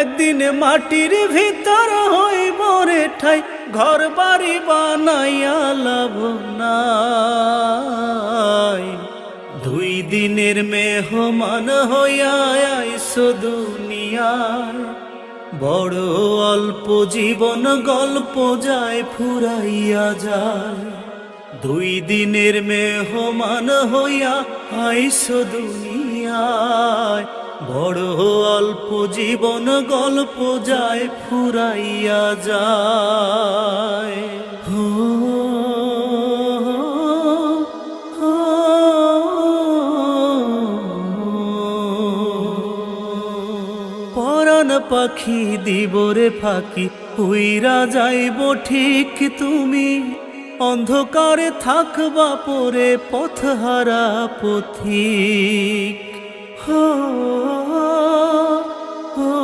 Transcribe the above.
একদিন মাটির ভিতর হইব রে ঠাই, ঘর বাড়ি বানাইয়া লাভ নাই। 2 দিনের মেহমান হইয়া আইছো দুনিয়ায়, বড় অল্প জীবন গল্প যায় ফুরাইয়া যায়। 2 দিনের মেহমান হইয়া আইছো দুনিয়ায়, বড় অল্প জীবন গল্প যায় ফুরাইয়া যায়। হো পরাণ পাখি দিব রে ফাঁকি, উইরা যাইব ঠিক তুমি, অন্ধকারে থাকবা পরে পথহারা পথিক।